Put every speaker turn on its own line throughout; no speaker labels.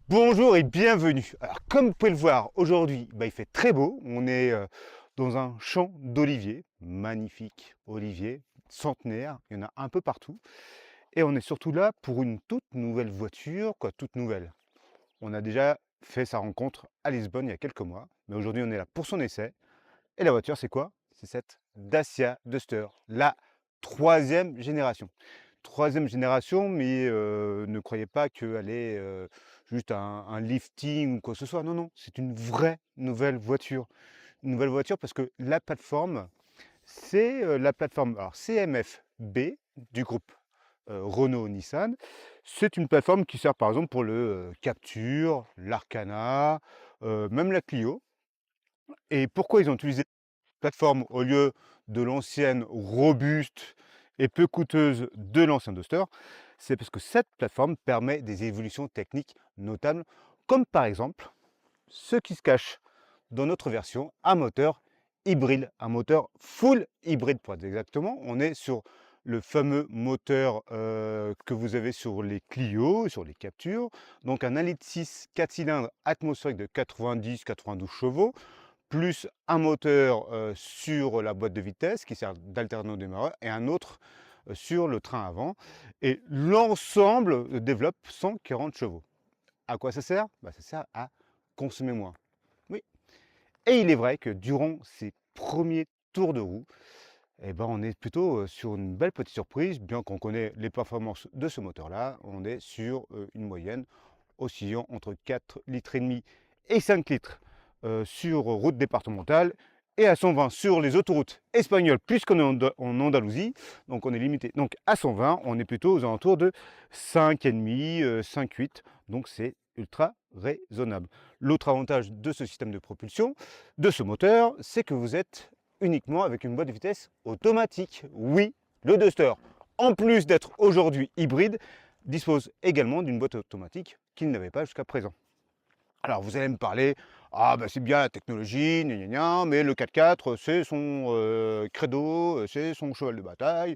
Bonjour et bienvenue. Alors, comme vous pouvez le voir, aujourd'hui, il fait très beau. On est dans un champ d'oliviers, magnifique olivier, centenaire, il y en a un peu partout. Et on est surtout là pour une toute nouvelle voiture, quoi, toute nouvelle. On a déjà fait sa rencontre à Lisbonne il y a quelques mois, mais aujourd'hui on est là pour son essai. Et la voiture, c'est quoi? C'est cette Dacia Duster, la troisième génération. Troisième génération, mais ne croyez pas qu'elle est juste un lifting ou quoi que ce soit. Non, non, c'est une vraie nouvelle voiture. Une nouvelle voiture parce que la plateforme, c'est la plateforme alors, CMF-B du groupe Renault-Nissan. C'est une plateforme qui sert par exemple pour le Captur, l'Arcana, même la Clio. Et pourquoi ils ont utilisé plateforme au lieu de l'ancienne robuste et peu coûteuse de l'ancien Duster? C'est parce que cette plateforme permet des évolutions techniques notables, comme par exemple ce qui se cache dans notre version, un moteur hybride, un moteur full hybride pour être exactement. On est sur le fameux moteur que vous avez sur les Clio, sur les Captures, donc un 1,6 litre 4 cylindres atmosphérique de 90-92 chevaux, plus un moteur sur la boîte de vitesse qui sert d'alternant démarreur et un autre sur le train avant. Et l'ensemble développe 140 chevaux. À quoi ça sert? Ça sert à consommer moins. Oui. Et il est vrai que durant ces premiers tours de roue, on est plutôt sur une belle petite surprise, bien qu'on connaît les performances de ce moteur-là. On est sur une moyenne oscillant entre 4 litres et demi et 5 litres sur route départementale et à 120 sur les autoroutes espagnoles puisqu'on est en Andalousie, donc on est limité. Donc à 120, on est plutôt aux alentours de 5,5, 5,8, donc c'est ultra raisonnable. L'autre avantage de ce système de propulsion, de ce moteur, c'est que vous êtes uniquement avec une boîte de vitesse automatique. Oui, le Duster, en plus d'être aujourd'hui hybride, dispose également d'une boîte automatique qu'il n'avait pas jusqu'à présent. Alors vous allez me parler, ah c'est bien la technologie, gna gna gna, mais le 4x4 c'est son credo, c'est son cheval de bataille.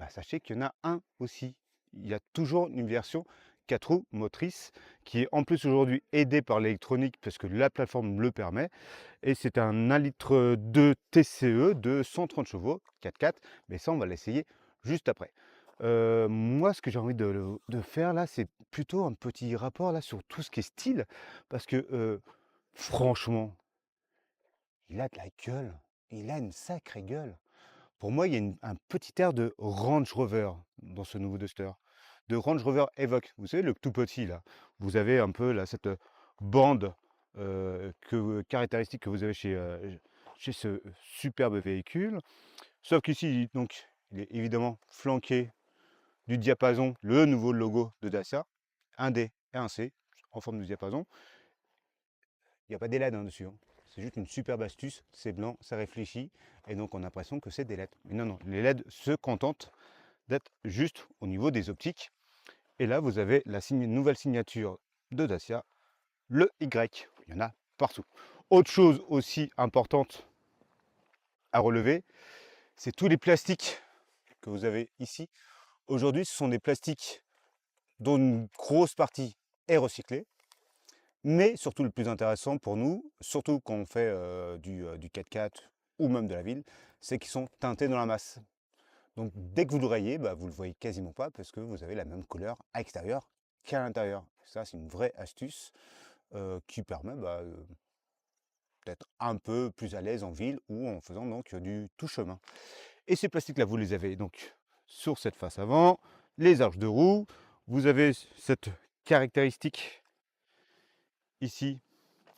Sachez qu'il y en a un aussi. Il y a toujours une version 4 roues motrices qui est en plus aujourd'hui aidée par l'électronique parce que la plateforme le permet. Et c'est un 1,2 litre TCE de 130 chevaux, 4x4, mais ça on va l'essayer juste après. Moi, ce que j'ai envie de faire là, c'est plutôt un petit rapport là sur tout ce qui est style, parce que franchement, il a de la gueule, il a une sacrée gueule. Pour moi, il y a un petit air de Range Rover dans ce nouveau Duster, de Range Rover Evoque. Vous savez, le tout petit là, vous avez un peu là cette bande caractéristique que vous avez chez ce superbe véhicule. Sauf qu'ici, donc, il est évidemment flanqué du diapason, le nouveau logo de Dacia, un D et un C en forme de diapason. Il n'y a pas des LED dessus, hein. C'est juste une superbe astuce, c'est blanc, ça réfléchit, et donc on a l'impression que c'est des LED. Mais non, non, les LED se contentent d'être juste au niveau des optiques. Et là, vous avez la nouvelle signature de Dacia, le Y. Il y en a partout. Autre chose aussi importante à relever, c'est tous les plastiques que vous avez ici. Aujourd'hui, ce sont des plastiques dont une grosse partie est recyclée. Mais surtout le plus intéressant pour nous, surtout quand on fait du 4x4 ou même de la ville, c'est qu'ils sont teintés dans la masse. Donc dès que vous le rayez, vous ne le voyez quasiment pas parce que vous avez la même couleur à l'extérieur qu'à l'intérieur. Ça, c'est une vraie astuce qui permet d'être un peu plus à l'aise en ville ou en faisant donc du tout chemin. Et ces plastiques-là, vous les avez donc sur cette face avant, les arches de roue, vous avez cette caractéristique ici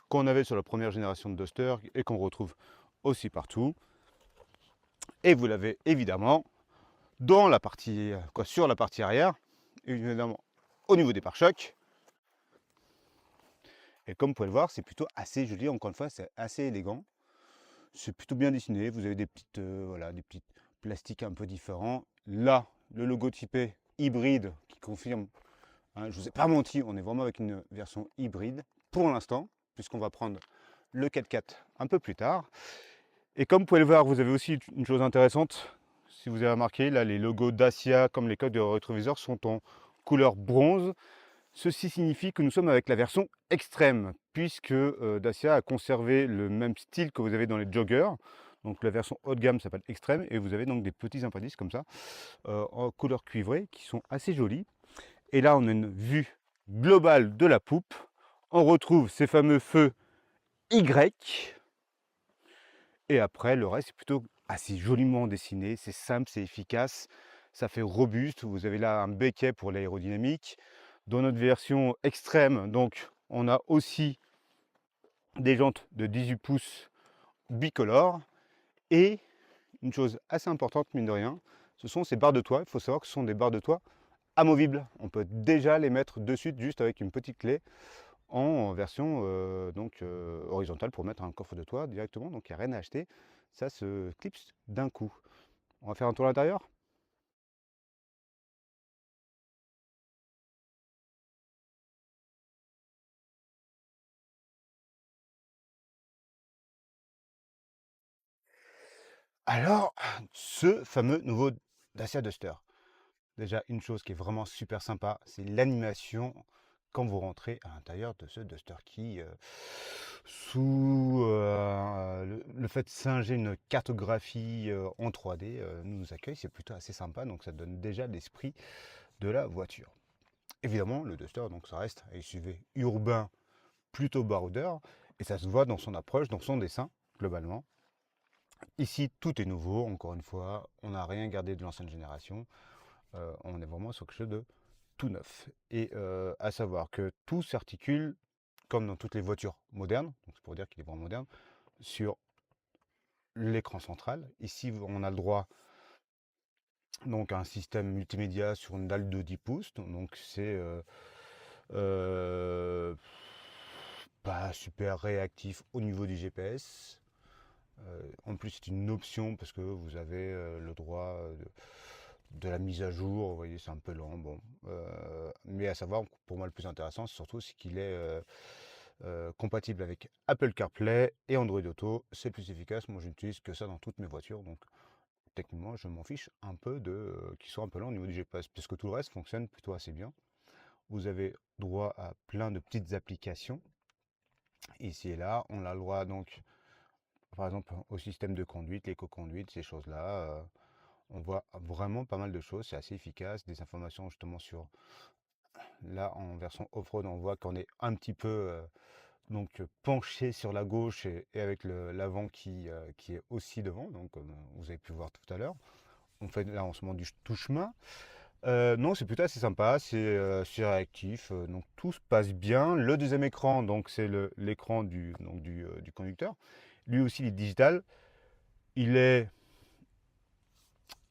qu'on avait sur la première génération de Duster et qu'on retrouve aussi partout. Et vous l'avez évidemment dans la partie, sur la partie arrière, évidemment au niveau des pare-chocs. Et comme vous pouvez le voir, c'est plutôt assez joli, encore une fois, c'est assez élégant. C'est plutôt bien dessiné, vous avez des petites, voilà, des petits plastiques un peu différents. Là, le logo typé hybride qui confirme, hein, je ne vous ai pas menti, on est vraiment avec une version hybride pour l'instant, puisqu'on va prendre le 4x4 un peu plus tard. Et comme vous pouvez le voir, vous avez aussi une chose intéressante. Si vous avez remarqué, là, les logos Dacia, comme les coques de rétroviseur, sont en couleur bronze. Ceci signifie que nous sommes avec la version extrême, puisque Dacia a conservé le même style que vous avez dans les joggers. Donc la version haut de gamme s'appelle extrême, et vous avez donc des petits appendices comme ça, en couleur cuivrée, qui sont assez jolis. Et là, on a une vue globale de la poupe. On retrouve ces fameux feux Y. Et après, le reste, c'est plutôt assez joliment dessiné. C'est simple, c'est efficace. Ça fait robuste. Vous avez là un becquet pour l'aérodynamique. Dans notre version extrême, donc, on a aussi des jantes de 18 pouces bicolores. Et une chose assez importante, mine de rien, ce sont ces barres de toit. Il faut savoir que ce sont des barres de toit amovibles. On peut déjà les mettre de suite juste avec une petite clé en version horizontale pour mettre un coffre de toit directement. Donc il n'y a rien à acheter. Ça se clipse d'un coup. On va faire un tour à l'intérieur. Alors, ce fameux nouveau Dacia Duster. Déjà, une chose qui est vraiment super sympa, c'est l'animation quand vous rentrez à l'intérieur de ce Duster qui, sous le fait de singer une cartographie en 3D, nous accueille. C'est plutôt assez sympa, donc ça donne déjà l'esprit de la voiture. Évidemment, le Duster, donc ça reste un SUV urbain plutôt baroudeur, et ça se voit dans son approche, dans son dessin, globalement. Ici, tout est nouveau, encore une fois, on n'a rien gardé de l'ancienne génération. On est vraiment sur quelque chose de tout neuf. Et à savoir que tout s'articule, comme dans toutes les voitures modernes, donc c'est pour dire qu'il est vraiment moderne, sur l'écran central. Ici, on a le droit donc à un système multimédia sur une dalle de 10 pouces. Donc c'est pas super réactif au niveau du GPS. En plus, c'est une option parce que vous avez le droit de la mise à jour. Vous voyez, c'est un peu lent. Bon, mais à savoir, pour moi, le plus intéressant, c'est surtout c'est qu'il est compatible avec Apple CarPlay et Android Auto. C'est plus efficace. Moi, je n'utilise que ça dans toutes mes voitures. Donc, techniquement, je m'en fiche un peu de qu'ils soient un peu lents au niveau du GPS, puisque tout le reste fonctionne plutôt assez bien. Vous avez droit à plein de petites applications. Ici et là, on a le droit donc, par exemple, au système de conduite, l'éco-conduite, ces choses-là. On voit vraiment pas mal de choses, c'est assez efficace. Des informations justement sur, là en version off-road, on voit qu'on est un petit peu penché sur la gauche et avec l'avant qui est aussi devant, donc comme vous avez pu voir tout à l'heure. On fait là en ce moment du tout chemin. Non, c'est plutôt assez sympa, c'est réactif, donc tout se passe bien. Le deuxième écran, donc c'est l'écran du conducteur. Lui aussi, il est digital. Il est,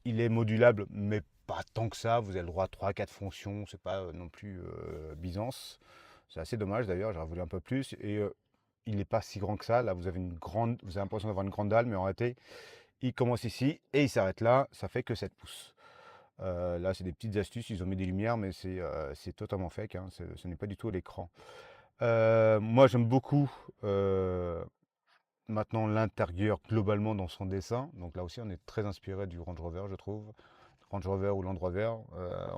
il est modulable, mais pas tant que ça. Vous avez le droit à 3-4 fonctions, c'est pas non plus Byzance. C'est assez dommage d'ailleurs, j'aurais voulu un peu plus. Et il n'est pas si grand que ça. Là, vous avez vous avez l'impression d'avoir une grande dalle, mais en réalité, il commence ici et il s'arrête là. Ça fait que 7 pouces. Là, c'est des petites astuces, ils ont mis des lumières, mais c'est totalement fake, hein, ce n'est pas du tout l'écran. Moi, j'aime beaucoup maintenant l'intérieur globalement dans son dessin. Donc là aussi, on est très inspiré du Range Rover, je trouve. Range Rover ou Land Rover.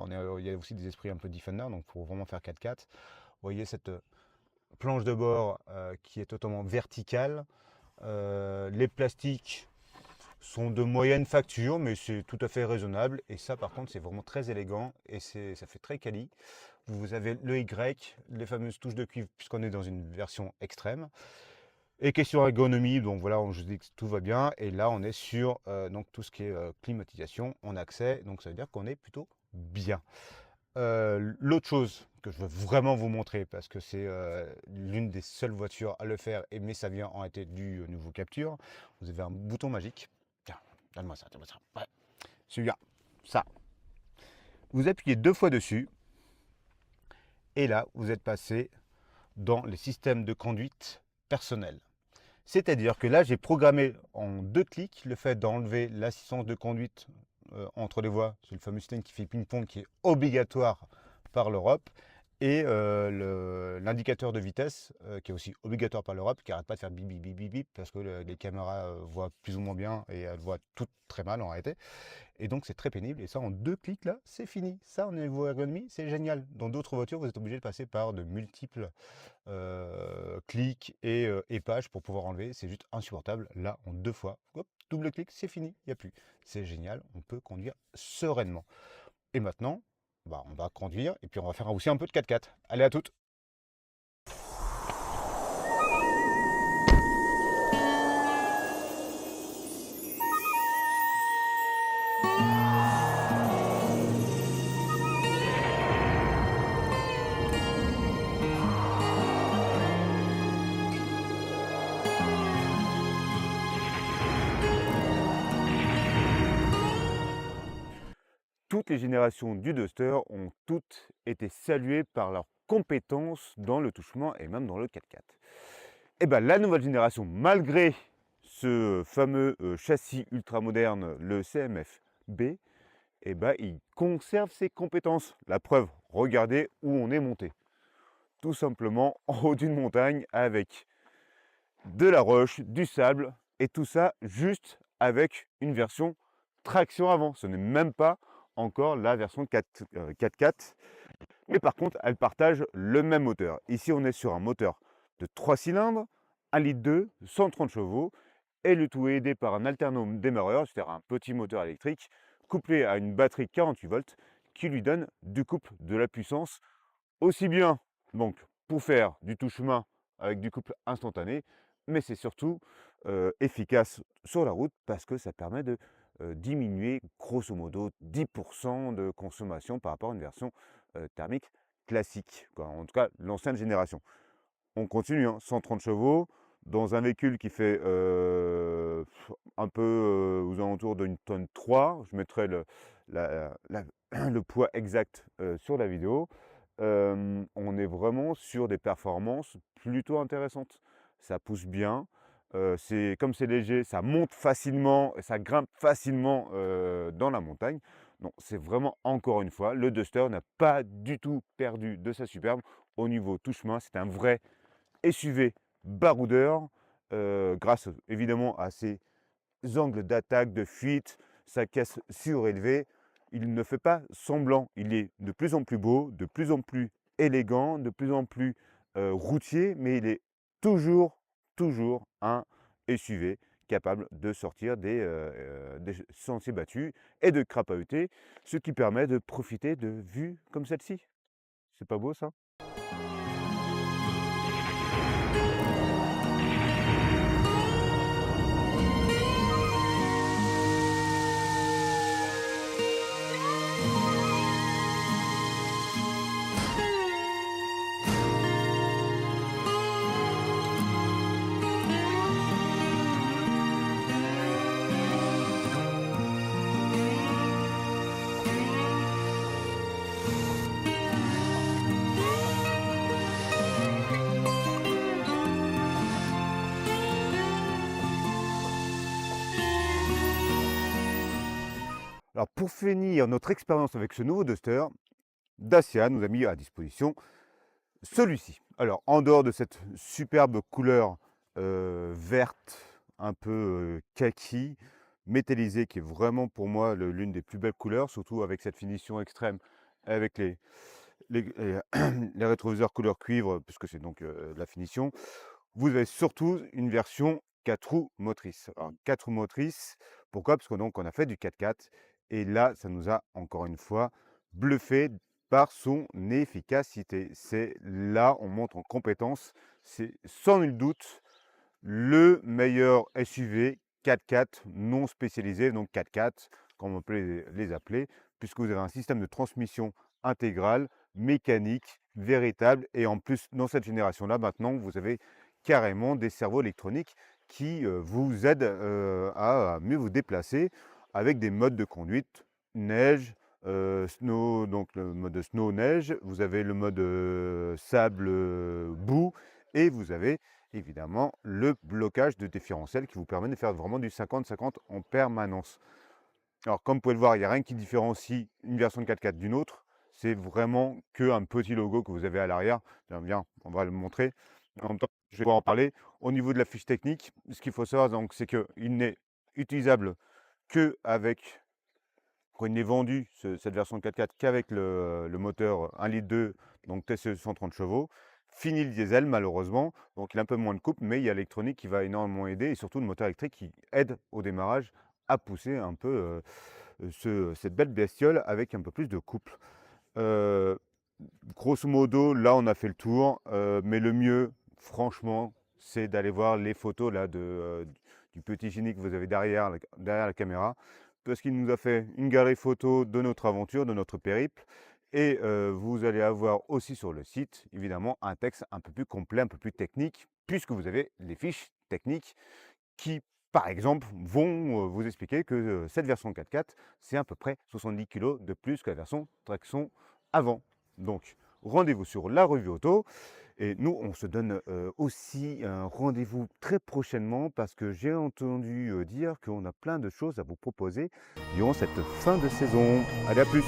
Il y a aussi des esprits un peu Defender, donc pour vraiment faire 4x4. Vous voyez cette planche de bord qui est totalement verticale. Les plastiques sont de moyenne facture, mais c'est tout à fait raisonnable. Et ça, par contre, c'est vraiment très élégant et ça fait très quali. Vous avez le Y, les fameuses touches de cuivre, puisqu'on est dans une version extrême. Et question ergonomie, donc voilà, je vous dis que tout va bien. Et là, on est sur donc tout ce qui est climatisation, on a accès, donc ça veut dire qu'on est plutôt bien. L'autre chose que je veux vraiment vous montrer, parce que c'est l'une des seules voitures à le faire, mais ça vient en été du nouveau Capture, vous avez un bouton magique. Tiens, donne-moi ça, donne-moi ça. Ouais. Celui-là, ça. Vous appuyez 2 fois dessus, et là, vous êtes passé dans les systèmes de conduite personnels. C'est-à-dire que là, j'ai programmé en 2 clics le fait d'enlever l'assistance de conduite entre les voies, c'est le fameux système qui fait ping-pong qui est obligatoire par l'Europe, et l'indicateur de vitesse qui est aussi obligatoire par l'Europe, qui n'arrête pas de faire bip bip bip bip bip parce que les caméras voient plus ou moins bien et elles voient toutes très mal en réalité. Et donc c'est très pénible et ça en 2 clics là c'est fini. Ça en niveau ergonomie c'est génial. Dans d'autres voitures vous êtes obligé de passer par de multiples clics et pages pour pouvoir enlever. C'est juste insupportable. Là en 2 fois, hop, double clic, c'est fini, il n'y a plus. C'est génial, on peut conduire sereinement. Et maintenant, bah, on va conduire et puis on va faire aussi un peu de 4x4. Allez, à toutes. Toutes les générations du Duster ont toutes été saluées par leurs compétences dans le touchement et même dans le 4x4. Et bien la nouvelle génération, malgré ce fameux châssis ultra moderne, le CMF B, et ben, il conserve ses compétences. La preuve, regardez où on est monté. Tout simplement en haut d'une montagne avec de la roche, du sable et tout ça juste avec une version traction avant. Ce n'est même pas encore la version 4x4. Mais par contre, elle partage le même moteur. Ici, on est sur un moteur de 3 cylindres, 1,2 litre, 130 chevaux, et le tout est aidé par un alternome démarreur, c'est-à-dire un petit moteur électrique, couplé à une batterie 48 volts, qui lui donne du couple de la puissance, aussi bien donc pour faire du tout-chemin avec du couple instantané, mais c'est surtout efficace sur la route parce que ça permet de diminuer grosso modo 10% de consommation par rapport à une version thermique classique, quoi. En tout cas l'ancienne génération. On continue, hein, 130 chevaux dans un véhicule qui fait un peu aux alentours d'une tonne 3. Je mettrai le poids exact sur la vidéo. On est vraiment sur des performances plutôt intéressantes. Ça pousse bien, comme c'est léger, ça monte facilement et ça grimpe facilement dans la montagne. Donc c'est vraiment, encore une fois, le Duster n'a pas du tout perdu de sa superbe au niveau touche-main. C'est un vrai SUV baroudeur, grâce évidemment à ses angles d'attaque, de fuite, sa caisse surélevée. Il ne fait pas semblant, il est de plus en plus beau, de plus en plus élégant, de plus en plus routier, mais il est toujours un SUV capable de sortir des sentiers battus et de crapahuter, ce qui permet de profiter de vues comme celle-ci. C'est pas beau ça? Alors pour finir notre expérience avec ce nouveau Duster, Dacia nous a mis à disposition celui-ci. Alors en dehors de cette superbe couleur verte, un peu kaki, métallisée, qui est vraiment pour moi l'une des plus belles couleurs, surtout avec cette finition extrême, avec les les rétroviseurs couleur cuivre, puisque c'est donc la finition. Vous avez surtout une version 4 roues motrices. Alors 4 roues motrices, pourquoi? Parce que donc on a fait du 4x4 et là, ça nous a encore une fois bluffé par son efficacité. C'est là, on montre en compétence, c'est sans nul doute le meilleur SUV 4x4 non spécialisé, donc 4x4, comme on peut les appeler, puisque vous avez un système de transmission intégrale, mécanique, véritable, et en plus, dans cette génération-là, maintenant, vous avez carrément des cerveaux électroniques qui vous aident à mieux vous déplacer avec des modes de conduite neige, snow, donc le mode snow neige, vous avez le mode sable boue, et vous avez évidemment le blocage de différentiel qui vous permet de faire vraiment du 50-50 en permanence. Alors comme vous pouvez le voir, il n'y a rien qui différencie une version de 4x4 d'une autre. c'est vraiment qu'un petit logo que vous avez à l'arrière. Tiens, viens, on va le montrer. En même temps, je vais pouvoir en parler. Au niveau de la fiche technique, ce qu'il faut savoir, donc, c'est qu'il n'est utilisable qu'avec, quand il n'est vendu, cette version 4x4, qu'avec le moteur 1,2 litre, donc TCE 130 chevaux. Fini le diesel, malheureusement, donc il a un peu moins de couple, mais il y a l'électronique qui va énormément aider, et surtout le moteur électrique qui aide au démarrage à pousser un peu cette belle bestiole avec un peu plus de couple. Euh, Grosso modo, là, on a fait le tour, mais le mieux, franchement, c'est d'aller voir les photos là, du petit génie que vous avez derrière la caméra, parce qu'il nous a fait une galerie photo de notre aventure, de notre périple, et vous allez avoir aussi sur le site, évidemment, un texte un peu plus complet, un peu plus technique, puisque vous avez les fiches techniques qui, par exemple, vont vous expliquer que cette version 4x4, c'est à peu près 70 kg de plus que la version traction avant. Donc, rendez-vous sur la revue auto. Et nous, on se donne aussi un rendez-vous très prochainement parce que j'ai entendu dire qu'on a plein de choses à vous proposer durant cette fin de saison. Allez, à plus!